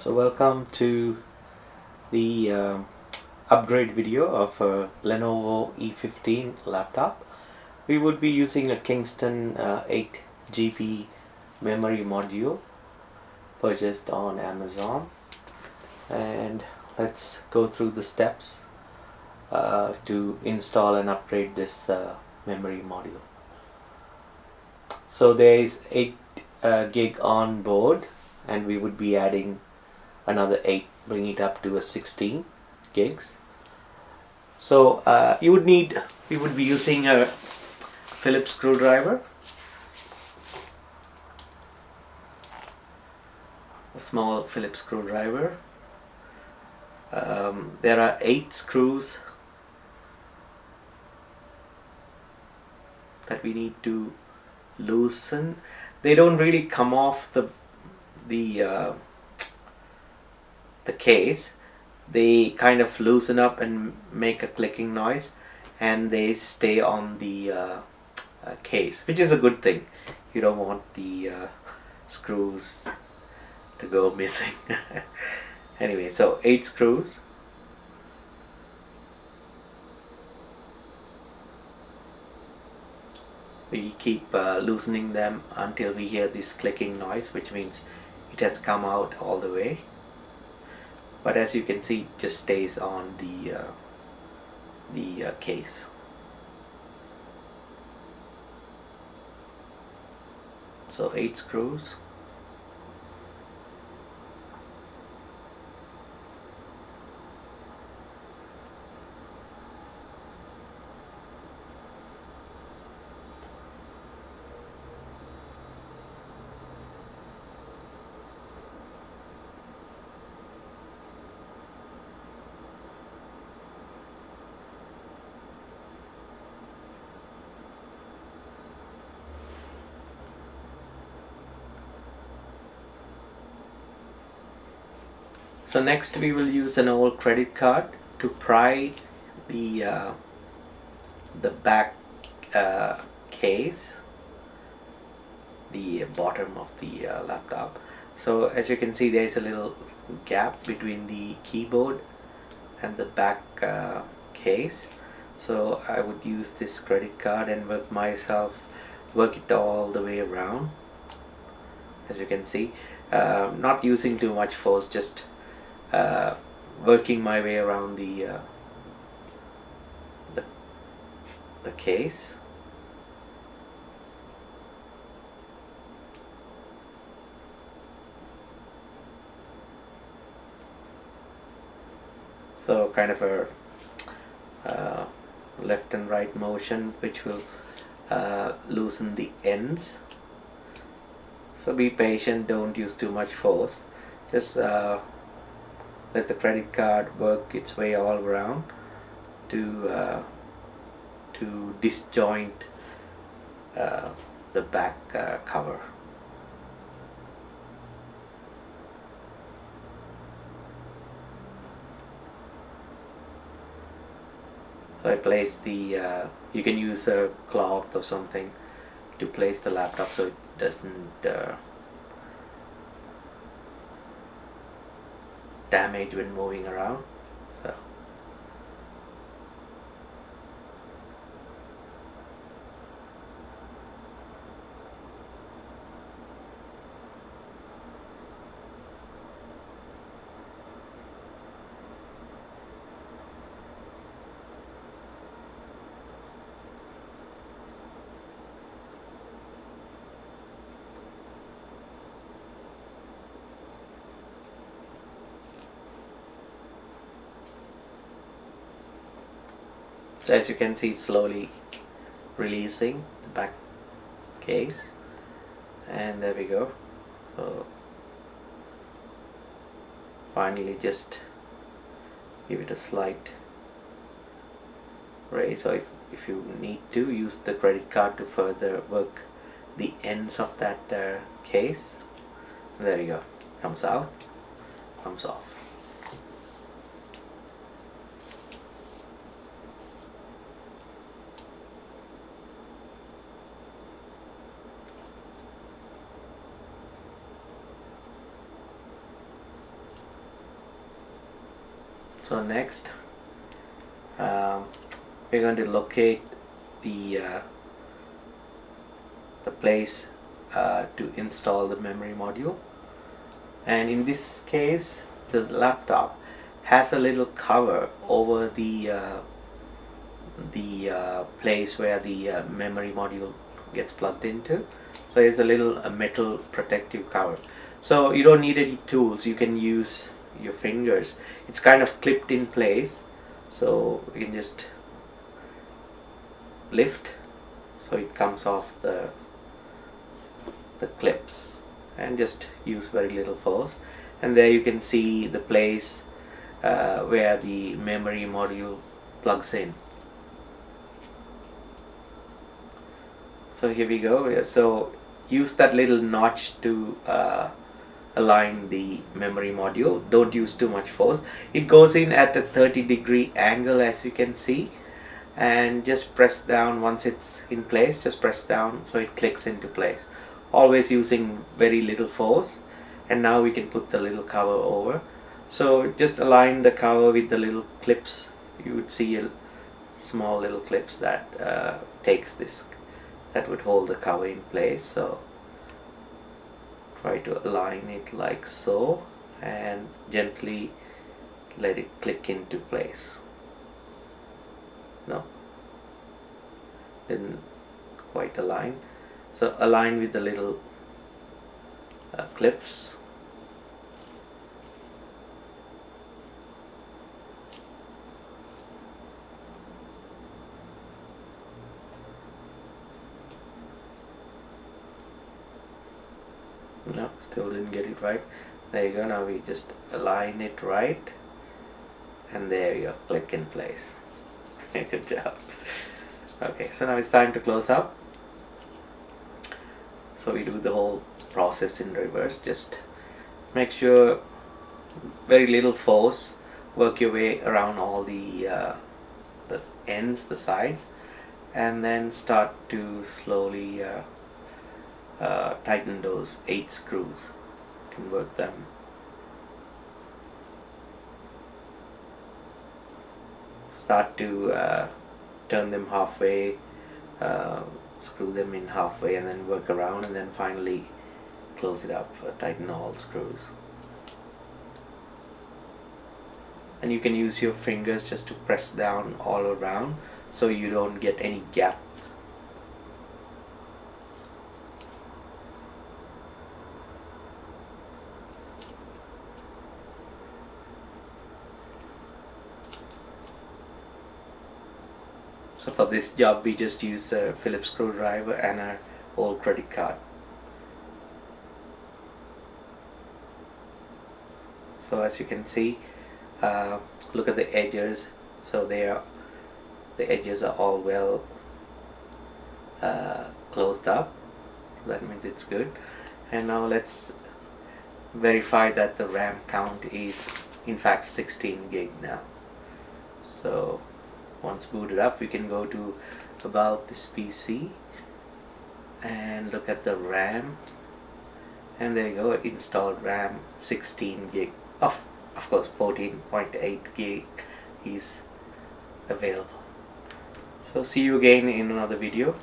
So welcome to the upgrade video of a Lenovo E15 laptop. We would be using a Kingston 8 GB memory module purchased on Amazon, and let's go through the steps to install and upgrade this memory module. So there is 8 gig on board, and we would be adding another 8, bring it up to a 16 gigs. So we would be using a Phillips screwdriver, a small Phillips screwdriver. There are 8 screws that we need to loosen. They don't really come off the case. They kind of loosen up and make a clicking noise, and they stay on the case, which is a good thing. You don't want the screws to go missing. Anyway, so 8 screws. We keep loosening them until we hear this clicking noise, which means it has come out all the way. But as you can see, it just stays on the case. So 8 screws. So next we will use an old credit card to pry the back case, the bottom of the laptop. So as you can see, there is a little gap between the keyboard and the back case. So I would use this credit card and work it all the way around. As you can see, not using too much force, just working my way around the case. So kind of a left and right motion, which will loosen the ends. So be patient, don't use too much force, just let the credit card work its way all around to disjoint the back cover. So I place the you can use a cloth or something to place the laptop so it doesn't damage when moving around. So as you can see, it's slowly releasing the back case, and there we go. So finally just give it a slight raise. So if you need to, use the credit card to further work the ends of that case. And there you go, comes out, comes off. So next we're going to locate the place to install the memory module, and in this case the laptop has a little cover over the place where the memory module gets plugged into. So it's a little metal protective cover, so you don't need any tools, you can use your fingers. It's kind of clipped in place, so you can just lift so it comes off the clips, and just use very little force, and there you can see the place where the memory module plugs in. So here we go. So use that little notch to align the memory module. Don't use too much force. It goes in at a 30-degree angle, as you can see, and just press down once it's in place. Just press down so it clicks into place, always using very little force. And now we can put the little cover over. So just align the cover with the little clips. You would see a small little clips that that would hold the cover in place. So try to align it like so and gently let it click into place. No, didn't quite align. So align with the little clips. No, still didn't get it right. There you go. Now we just align it right, and there you go, click in place. Good job. Okay, so now it's time to close up. So we do the whole process in reverse. Just make sure very little force, work your way around all the ends, the sides, and then start to slowly tighten those 8 screws. You can work them. Start to turn them halfway, screw them in halfway, and then work around, and then finally close it up, tighten all screws. And you can use your fingers just to press down all around so you don't get any gap. So for this job we just use a Phillips screwdriver and an old credit card. So as you can see, look at the edges. So the edges are all well closed up. That means it's good. And now let's verify that the RAM count is in fact 16 gig now. So once booted up, we can go to about this PC and look at the RAM, and there you go, installed RAM 16 gig. Of course 14.8 gig is available. So see you again in another video.